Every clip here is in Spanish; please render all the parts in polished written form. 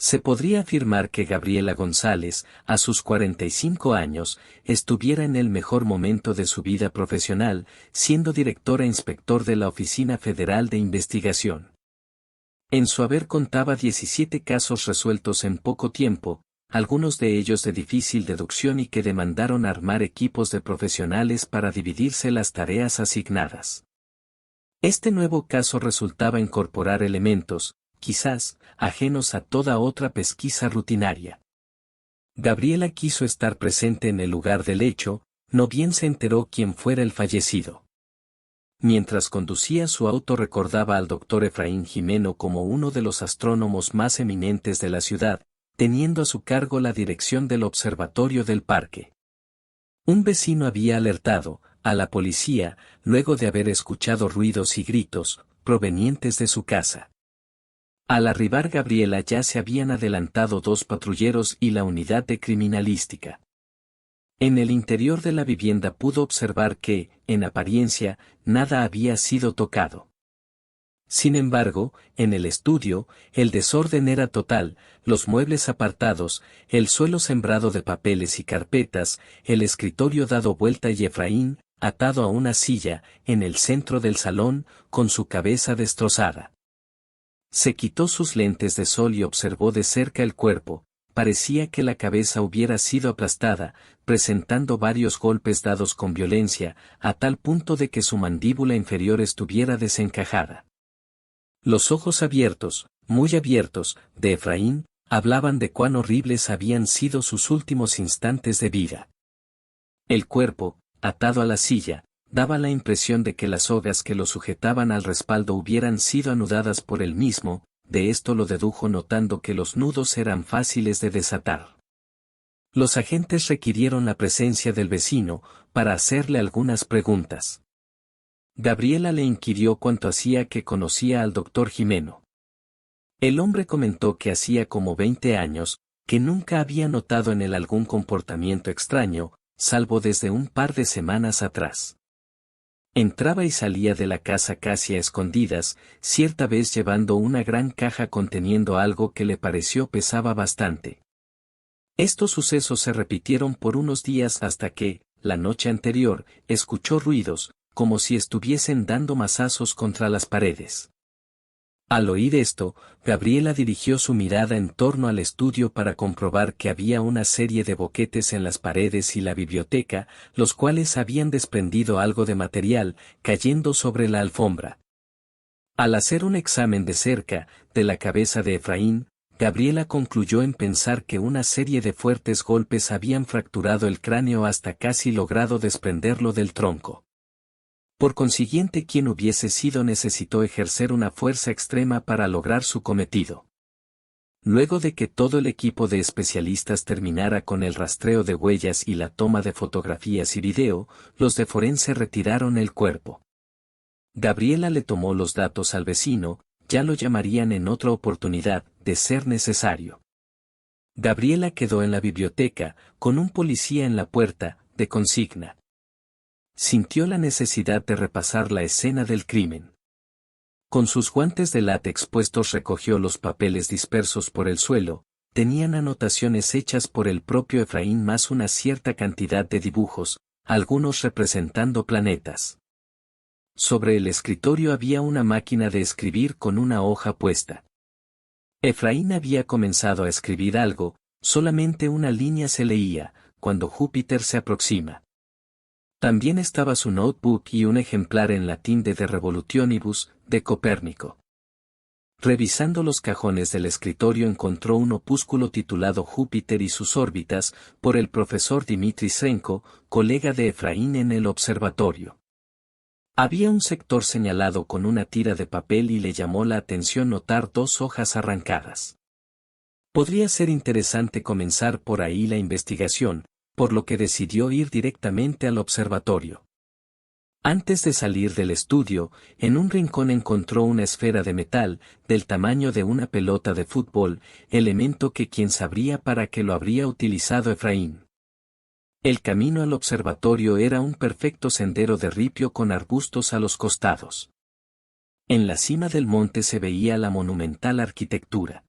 Se podría afirmar que Gabriela González, a sus 45 años, estuviera en el mejor momento de su vida profesional, siendo directora inspector de la Oficina Federal de Investigación. En su haber contaba 17 casos resueltos en poco tiempo, algunos de ellos de difícil deducción y que demandaron armar equipos de profesionales para dividirse las tareas asignadas. Este nuevo caso resultaba incorporar elementos, quizás, ajenos a toda otra pesquisa rutinaria. Gabriela quiso estar presente en el lugar del hecho, no bien se enteró quién fuera el fallecido. Mientras conducía su auto recordaba al doctor Efraín Jimeno como uno de los astrónomos más eminentes de la ciudad, teniendo a su cargo la dirección del observatorio del parque. Un vecino había alertado a la policía, luego de haber escuchado ruidos y gritos, provenientes de su casa. Al arribar Gabriela ya se habían adelantado 2 patrulleros y la unidad de criminalística. En el interior de la vivienda pudo observar que, en apariencia, nada había sido tocado. Sin embargo, en el estudio, el desorden era total, los muebles apartados, el suelo sembrado de papeles y carpetas, el escritorio dado vuelta y Efraín, atado a una silla, en el centro del salón, con su cabeza destrozada. Se quitó sus lentes de sol y observó de cerca el cuerpo. Parecía que la cabeza hubiera sido aplastada, presentando varios golpes dados con violencia, a tal punto de que su mandíbula inferior estuviera desencajada. Los ojos abiertos, muy abiertos, de Efraín, hablaban de cuán horribles habían sido sus últimos instantes de vida. El cuerpo, atado a la silla, daba la impresión de que las sogas que lo sujetaban al respaldo hubieran sido anudadas por él mismo. De esto lo dedujo notando que los nudos eran fáciles de desatar. Los agentes requirieron la presencia del vecino, para hacerle algunas preguntas. Gabriela le inquirió cuánto hacía que conocía al doctor Jimeno. El hombre comentó que hacía como 20 años, que nunca había notado en él algún comportamiento extraño, salvo desde un par de semanas atrás. Entraba y salía de la casa casi a escondidas, cierta vez llevando una gran caja conteniendo algo que le pareció pesaba bastante. Estos sucesos se repitieron por unos días hasta que, la noche anterior, escuchó ruidos, como si estuviesen dando mazazos contra las paredes. Al oír esto, Gabriela dirigió su mirada en torno al estudio para comprobar que había una serie de boquetes en las paredes y la biblioteca, los cuales habían desprendido algo de material, cayendo sobre la alfombra. Al hacer un examen de cerca, de la cabeza de Efraín, Gabriela concluyó en pensar que una serie de fuertes golpes habían fracturado el cráneo hasta casi logrado desprenderlo del tronco. Por consiguiente, quien hubiese sido necesitó ejercer una fuerza extrema para lograr su cometido. Luego de que todo el equipo de especialistas terminara con el rastreo de huellas y la toma de fotografías y video, los de forense retiraron el cuerpo. Gabriela le tomó los datos al vecino, ya lo llamarían en otra oportunidad, de ser necesario. Gabriela quedó en la biblioteca, con un policía en la puerta, de consigna. Sintió la necesidad de repasar la escena del crimen. Con sus guantes de látex puestos recogió los papeles dispersos por el suelo, tenían anotaciones hechas por el propio Efraín más una cierta cantidad de dibujos, algunos representando planetas. Sobre el escritorio había una máquina de escribir con una hoja puesta. Efraín había comenzado a escribir algo, solamente una línea se leía, cuando Júpiter se aproxima. También estaba su notebook y un ejemplar en latín de De Revolutionibus, de Copérnico. Revisando los cajones del escritorio encontró un opúsculo titulado Júpiter y sus órbitas, por el profesor Dmitri Srenko, colega de Efraín en el observatorio. Había un sector señalado con una tira de papel y le llamó la atención notar 2 hojas arrancadas. Podría ser interesante comenzar por ahí la investigación, por lo que decidió ir directamente al observatorio. Antes de salir del estudio, en un rincón encontró una esfera de metal, del tamaño de una pelota de fútbol, elemento que quién sabría para qué lo habría utilizado Efraín. El camino al observatorio era un perfecto sendero de ripio con arbustos a los costados. En la cima del monte se veía la monumental arquitectura.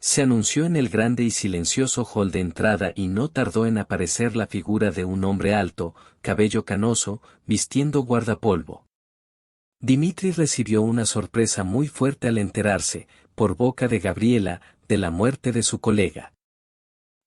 Se anunció en el grande y silencioso hall de entrada y no tardó en aparecer la figura de un hombre alto, cabello canoso, vistiendo guardapolvo. Dimitri recibió una sorpresa muy fuerte al enterarse, por boca de Gabriela, de la muerte de su colega.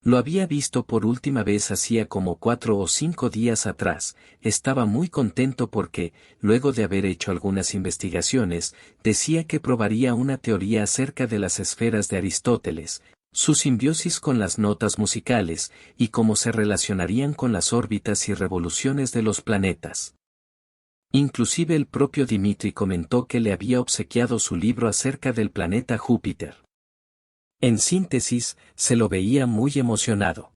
Lo había visto por última vez hacía como 4 o 5 días atrás, estaba muy contento porque, luego de haber hecho algunas investigaciones, decía que probaría una teoría acerca de las esferas de Aristóteles, su simbiosis con las notas musicales, y cómo se relacionarían con las órbitas y revoluciones de los planetas. Inclusive el propio Dimitri comentó que le había obsequiado su libro acerca del planeta Júpiter. En síntesis, se lo veía muy emocionado.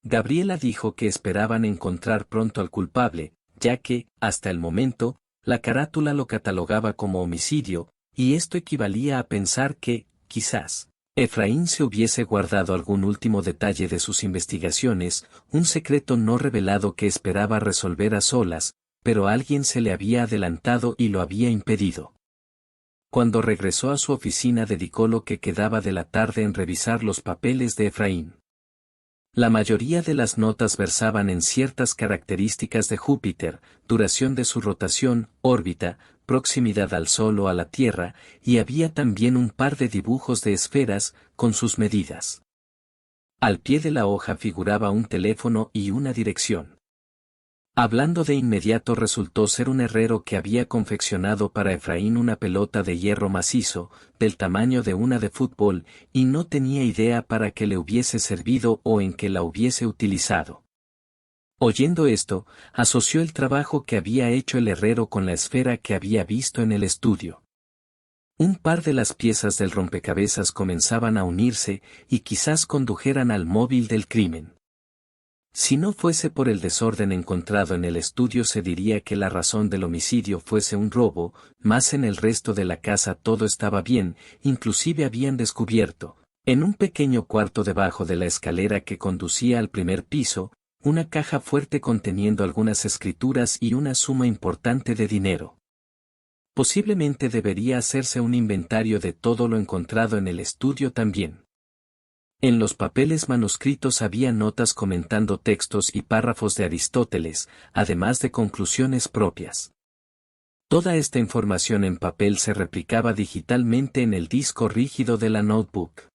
Gabriela dijo que esperaban encontrar pronto al culpable, ya que, hasta el momento, la carátula lo catalogaba como homicidio, y esto equivalía a pensar que, quizás, Efraín se hubiese guardado algún último detalle de sus investigaciones, un secreto no revelado que esperaba resolver a solas, pero alguien se le había adelantado y lo había impedido. Cuando regresó a su oficina dedicó lo que quedaba de la tarde en revisar los papeles de Efraín. La mayoría de las notas versaban en ciertas características de Júpiter, duración de su rotación, órbita, proximidad al Sol o a la Tierra, y había también un par de dibujos de esferas, con sus medidas. Al pie de la hoja figuraba un teléfono y una dirección. Hablando de inmediato resultó ser un herrero que había confeccionado para Efraín una pelota de hierro macizo, del tamaño de una de fútbol, y no tenía idea para qué le hubiese servido o en qué la hubiese utilizado. Oyendo esto, asoció el trabajo que había hecho el herrero con la esfera que había visto en el estudio. Un par de las piezas del rompecabezas comenzaban a unirse y quizás condujeran al móvil del crimen. Si no fuese por el desorden encontrado en el estudio se diría que la razón del homicidio fuese un robo, mas en el resto de la casa todo estaba bien, inclusive habían descubierto, en un pequeño cuarto debajo de la escalera que conducía al primer piso, una caja fuerte conteniendo algunas escrituras y una suma importante de dinero. Posiblemente debería hacerse un inventario de todo lo encontrado en el estudio también. En los papeles manuscritos había notas comentando textos y párrafos de Aristóteles, además de conclusiones propias. Toda esta información en papel se replicaba digitalmente en el disco rígido de la notebook.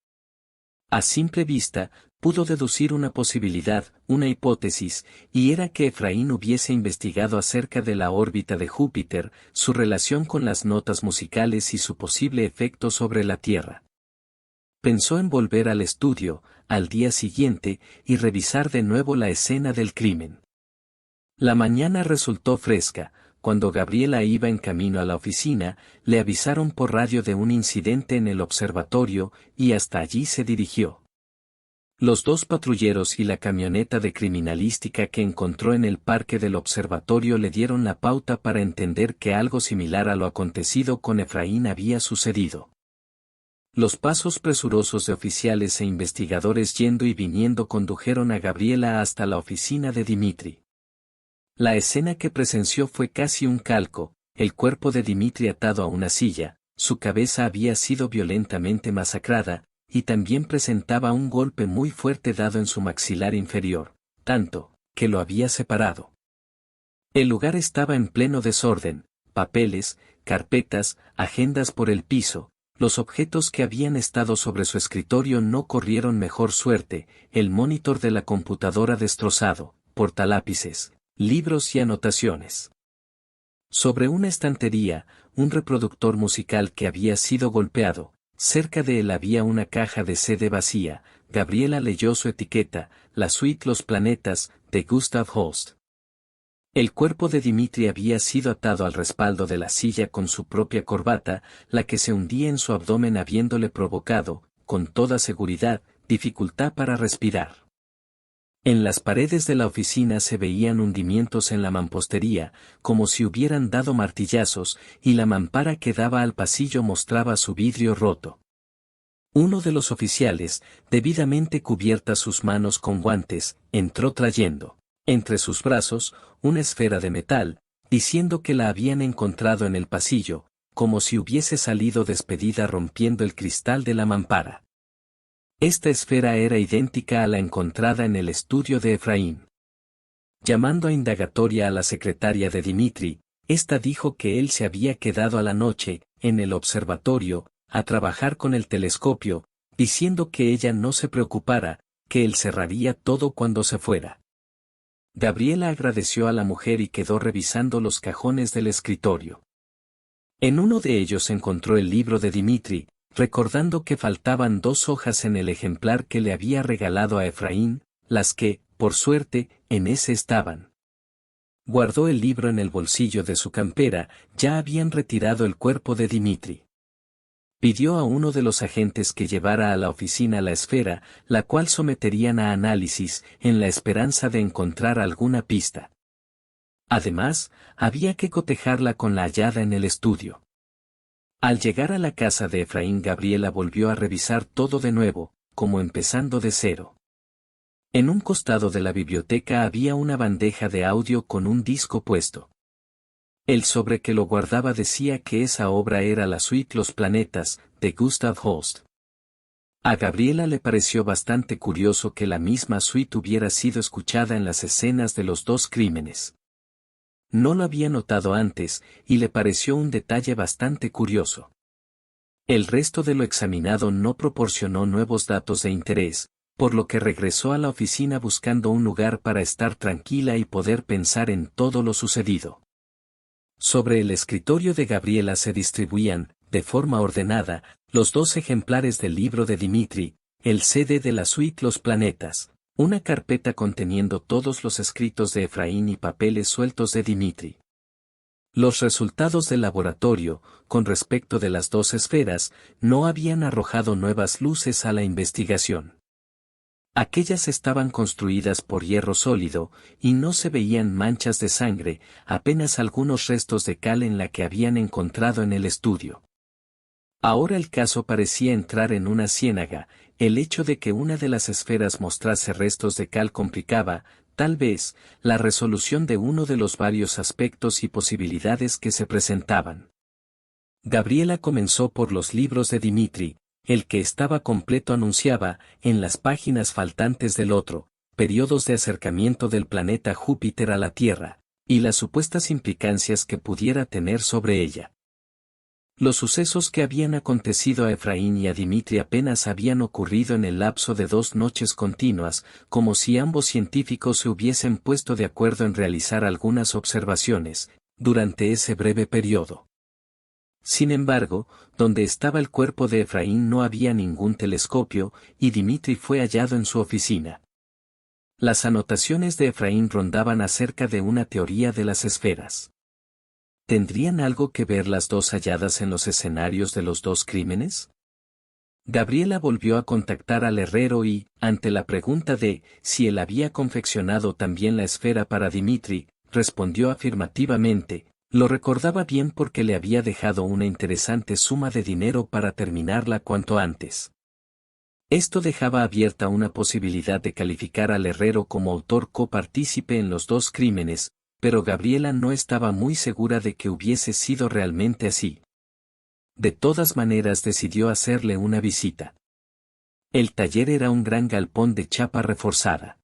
A simple vista, pudo deducir una posibilidad, una hipótesis, y era que Efraín hubiese investigado acerca de la órbita de Júpiter, su relación con las notas musicales y su posible efecto sobre la Tierra. Pensó en volver al estudio, al día siguiente, y revisar de nuevo la escena del crimen. La mañana resultó fresca. Cuando Gabriela iba en camino a la oficina, le avisaron por radio de un incidente en el observatorio, y hasta allí se dirigió. Los 2 patrulleros y la camioneta de criminalística que encontró en el parque del observatorio le dieron la pauta para entender que algo similar a lo acontecido con Efraín había sucedido. Los pasos presurosos de oficiales e investigadores yendo y viniendo condujeron a Gabriela hasta la oficina de Dimitri. La escena que presenció fue casi un calco, el cuerpo de Dimitri atado a una silla, su cabeza había sido violentamente masacrada, y también presentaba un golpe muy fuerte dado en su maxilar inferior, tanto, que lo había separado. El lugar estaba en pleno desorden, papeles, carpetas, agendas por el piso. Los objetos que habían estado sobre su escritorio no corrieron mejor suerte, el monitor de la computadora destrozado, portalápices, libros y anotaciones. Sobre una estantería, un reproductor musical que había sido golpeado, cerca de él había una caja de CD vacía. Gabriela leyó su etiqueta, la suite Los Planetas, de Gustav Holst. El cuerpo de Dimitri había sido atado al respaldo de la silla con su propia corbata, la que se hundía en su abdomen habiéndole provocado, con toda seguridad, dificultad para respirar. En las paredes de la oficina se veían hundimientos en la mampostería, como si hubieran dado martillazos, y la mampara que daba al pasillo mostraba su vidrio roto. Uno de los oficiales, debidamente cubiertas sus manos con guantes, entró trayendo, entre sus brazos, una esfera de metal, diciendo que la habían encontrado en el pasillo, como si hubiese salido despedida rompiendo el cristal de la mampara. Esta esfera era idéntica a la encontrada en el estudio de Efraín. Llamando a indagatoria a la secretaria de Dimitri, ésta dijo que él se había quedado a la noche, en el observatorio, a trabajar con el telescopio, diciendo que ella no se preocupara, que él cerraría todo cuando se fuera. Gabriela agradeció a la mujer y quedó revisando los cajones del escritorio. En uno de ellos encontró el libro de Dimitri, recordando que faltaban 2 hojas en el ejemplar que le había regalado a Efraín, las que, por suerte, en ese estaban. Guardó el libro en el bolsillo de su campera, ya habían retirado el cuerpo de Dimitri. Pidió a uno de los agentes que llevara a la oficina la esfera, la cual someterían a análisis, en la esperanza de encontrar alguna pista. Además, había que cotejarla con la hallada en el estudio. Al llegar a la casa de Efraín, Gabriela volvió a revisar todo de nuevo, como empezando de cero. En un costado de la biblioteca había una bandeja de audio con un disco puesto. El sobre que lo guardaba decía que esa obra era la suite Los Planetas, de Gustav Holst. A Gabriela le pareció bastante curioso que la misma suite hubiera sido escuchada en las escenas de los 2 crímenes. No lo había notado antes, y le pareció un detalle bastante curioso. El resto de lo examinado no proporcionó nuevos datos de interés, por lo que regresó a la oficina buscando un lugar para estar tranquila y poder pensar en todo lo sucedido. Sobre el escritorio de Gabriela se distribuían, de forma ordenada, los 2 ejemplares del libro de Dimitri, el CD de la suite Los Planetas, una carpeta conteniendo todos los escritos de Efraín y papeles sueltos de Dimitri. Los resultados del laboratorio, con respecto de las 2 esferas, no habían arrojado nuevas luces a la investigación. Aquellas estaban construidas por hierro sólido, y no se veían manchas de sangre, apenas algunos restos de cal en la que habían encontrado en el estudio. Ahora el caso parecía entrar en una ciénaga, el hecho de que una de las esferas mostrase restos de cal complicaba, tal vez, la resolución de uno de los varios aspectos y posibilidades que se presentaban. Gabriela comenzó por los libros de Dimitri. El que estaba completo anunciaba, en las páginas faltantes del otro, periodos de acercamiento del planeta Júpiter a la Tierra, y las supuestas implicancias que pudiera tener sobre ella. Los sucesos que habían acontecido a Efraín y a Dimitri apenas habían ocurrido en el lapso de 2 noches continuas, como si ambos científicos se hubiesen puesto de acuerdo en realizar algunas observaciones, durante ese breve periodo. Sin embargo, donde estaba el cuerpo de Efraín no había ningún telescopio, y Dimitri fue hallado en su oficina. Las anotaciones de Efraín rondaban acerca de una teoría de las esferas. ¿Tendrían algo que ver las 2 halladas en los escenarios de los 2 crímenes? Gabriela volvió a contactar al herrero y, ante la pregunta de si él había confeccionado también la esfera para Dimitri, respondió afirmativamente. Lo recordaba bien porque le había dejado una interesante suma de dinero para terminarla cuanto antes. Esto dejaba abierta una posibilidad de calificar al herrero como autor copartícipe en los 2 crímenes, pero Gabriela no estaba muy segura de que hubiese sido realmente así. De todas maneras decidió hacerle una visita. El taller era un gran galpón de chapa reforzada.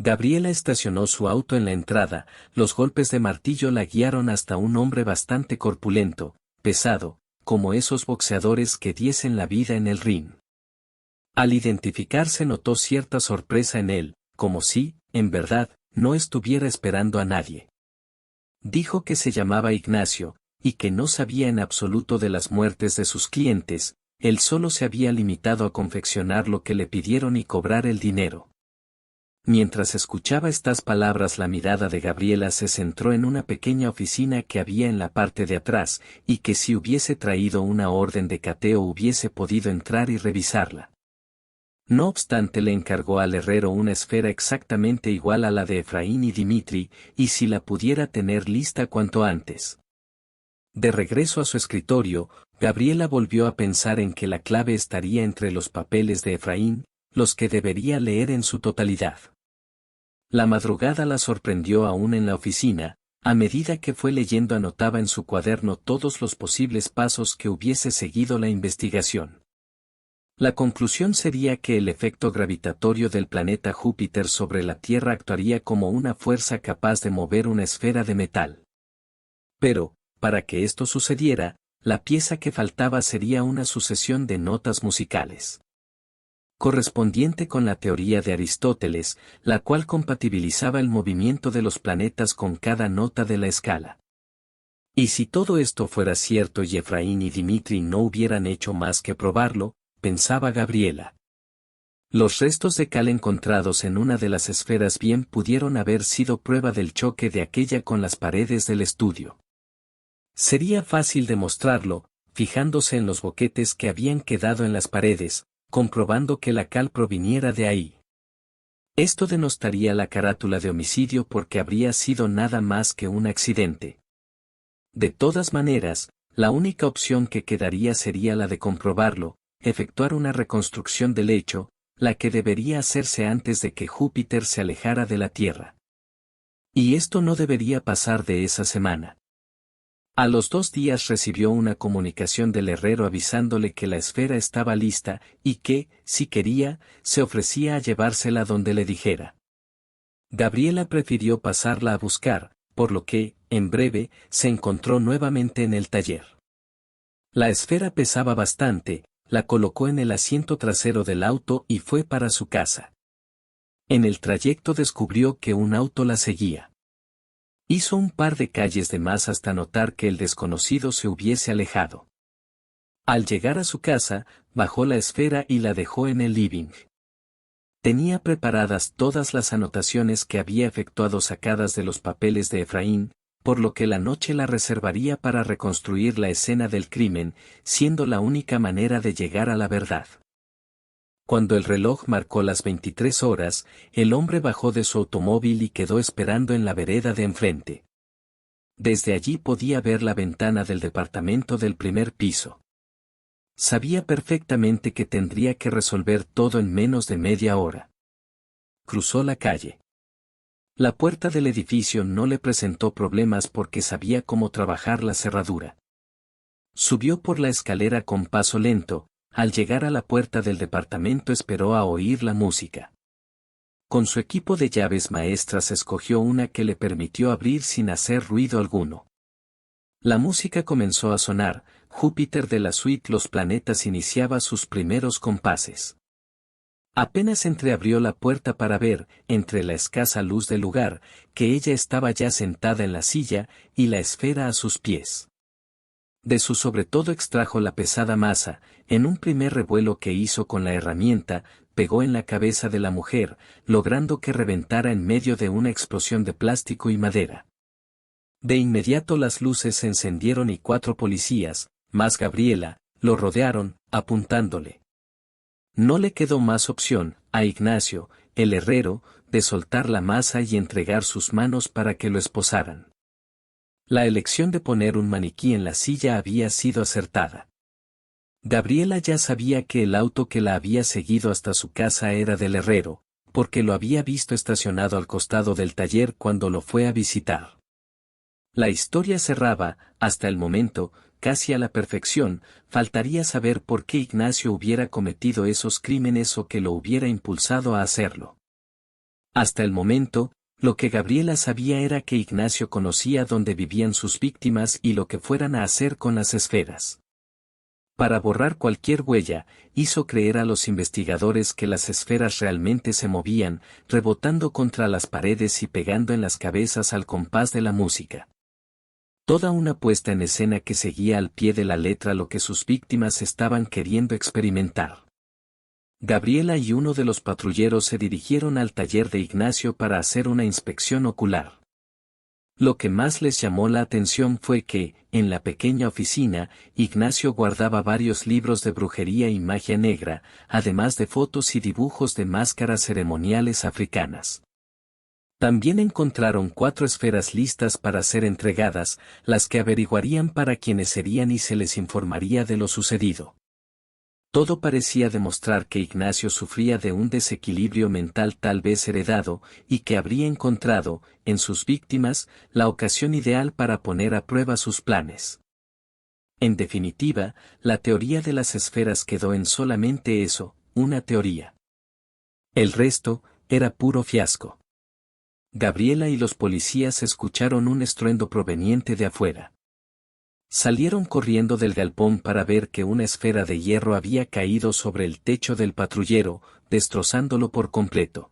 Gabriela estacionó su auto en la entrada, los golpes de martillo la guiaron hasta un hombre bastante corpulento, pesado, como esos boxeadores que diesen la vida en el ring. Al identificarse notó cierta sorpresa en él, como si, en verdad, no estuviera esperando a nadie. Dijo que se llamaba Ignacio, y que no sabía en absoluto de las muertes de sus clientes, él solo se había limitado a confeccionar lo que le pidieron y cobrar el dinero. Mientras escuchaba estas palabras, la mirada de Gabriela se centró en una pequeña oficina que había en la parte de atrás, y que si hubiese traído una orden de cateo hubiese podido entrar y revisarla. No obstante, le encargó al herrero una esfera exactamente igual a la de Efraín y Dimitri, y si la pudiera tener lista cuanto antes. De regreso a su escritorio, Gabriela volvió a pensar en que la clave estaría entre los papeles de Efraín, los que debería leer en su totalidad. La madrugada la sorprendió aún en la oficina, a medida que fue leyendo anotaba en su cuaderno todos los posibles pasos que hubiese seguido la investigación. La conclusión sería que el efecto gravitatorio del planeta Júpiter sobre la Tierra actuaría como una fuerza capaz de mover una esfera de metal. Pero, para que esto sucediera, la pieza que faltaba sería una sucesión de notas musicales, correspondiente con la teoría de Aristóteles, la cual compatibilizaba el movimiento de los planetas con cada nota de la escala. Y si todo esto fuera cierto y Efraín y Dimitri no hubieran hecho más que probarlo, pensaba Gabriela. Los restos de cal encontrados en una de las esferas bien pudieron haber sido prueba del choque de aquella con las paredes del estudio. Sería fácil demostrarlo, fijándose en los boquetes que habían quedado en las paredes, comprobando que la cal proviniera de ahí. Esto denostaría la carátula de homicidio porque habría sido nada más que un accidente. De todas maneras, la única opción que quedaría sería la de comprobarlo, efectuar una reconstrucción del hecho, la que debería hacerse antes de que Júpiter se alejara de la Tierra. Y esto no debería pasar de esa semana. A los 2 días recibió una comunicación del herrero avisándole que la esfera estaba lista y que, si quería, se ofrecía a llevársela donde le dijera. Gabriela prefirió pasarla a buscar, por lo que, en breve, se encontró nuevamente en el taller. La esfera pesaba bastante, la colocó en el asiento trasero del auto y fue para su casa. En el trayecto descubrió que un auto la seguía. Hizo un par de calles de más hasta notar que el desconocido se hubiese alejado. Al llegar a su casa, bajó la esfera y la dejó en el living. Tenía preparadas todas las anotaciones que había efectuado sacadas de los papeles de Efraín, por lo que la noche la reservaría para reconstruir la escena del crimen, siendo la única manera de llegar a la verdad. Cuando el reloj marcó las 23 horas, el hombre bajó de su automóvil y quedó esperando en la vereda de enfrente. Desde allí podía ver la ventana del departamento del primer piso. Sabía perfectamente que tendría que resolver todo en menos de media hora. Cruzó la calle. La puerta del edificio no le presentó problemas porque sabía cómo trabajar la cerradura. Subió por la escalera con paso lento. Al llegar a la puerta del departamento esperó a oír la música. Con su equipo de llaves maestras escogió una que le permitió abrir sin hacer ruido alguno. La música comenzó a sonar, Júpiter de la suite Los Planetas iniciaba sus primeros compases. Apenas entreabrió la puerta para ver, entre la escasa luz del lugar, que ella estaba ya sentada en la silla, y la esfera a sus pies. De su sobretodo extrajo la pesada masa, en un primer revuelo que hizo con la herramienta, pegó en la cabeza de la mujer, logrando que reventara en medio de una explosión de plástico y madera. De inmediato las luces se encendieron y 4 policías, más Gabriela, lo rodearon, apuntándole. No le quedó más opción, a Ignacio, el herrero, de soltar la masa y entregar sus manos para que lo esposaran. La elección de poner un maniquí en la silla había sido acertada. Gabriela ya sabía que el auto que la había seguido hasta su casa era del herrero, porque lo había visto estacionado al costado del taller cuando lo fue a visitar. La historia cerraba, hasta el momento, casi a la perfección, faltaría saber por qué Ignacio hubiera cometido esos crímenes o que lo hubiera impulsado a hacerlo. Hasta el momento, lo que Gabriela sabía era que Ignacio conocía dónde vivían sus víctimas y lo que fueran a hacer con las esferas. Para borrar cualquier huella, hizo creer a los investigadores que las esferas realmente se movían, rebotando contra las paredes y pegando en las cabezas al compás de la música. Toda una puesta en escena que seguía al pie de la letra lo que sus víctimas estaban queriendo experimentar. Gabriela y uno de los patrulleros se dirigieron al taller de Ignacio para hacer una inspección ocular. Lo que más les llamó la atención fue que, en la pequeña oficina, Ignacio guardaba varios libros de brujería y magia negra, además de fotos y dibujos de máscaras ceremoniales africanas. También encontraron 4 esferas listas para ser entregadas, las que averiguarían para quiénes serían y se les informaría de lo sucedido. Todo parecía demostrar que Ignacio sufría de un desequilibrio mental tal vez heredado, y que habría encontrado, en sus víctimas, la ocasión ideal para poner a prueba sus planes. En definitiva, la teoría de las esferas quedó en solamente eso, una teoría. El resto, era puro fiasco. Gabriela y los policías escucharon un estruendo proveniente de afuera. Salieron corriendo del galpón para ver que una esfera de hierro había caído sobre el techo del patrullero, destrozándolo por completo.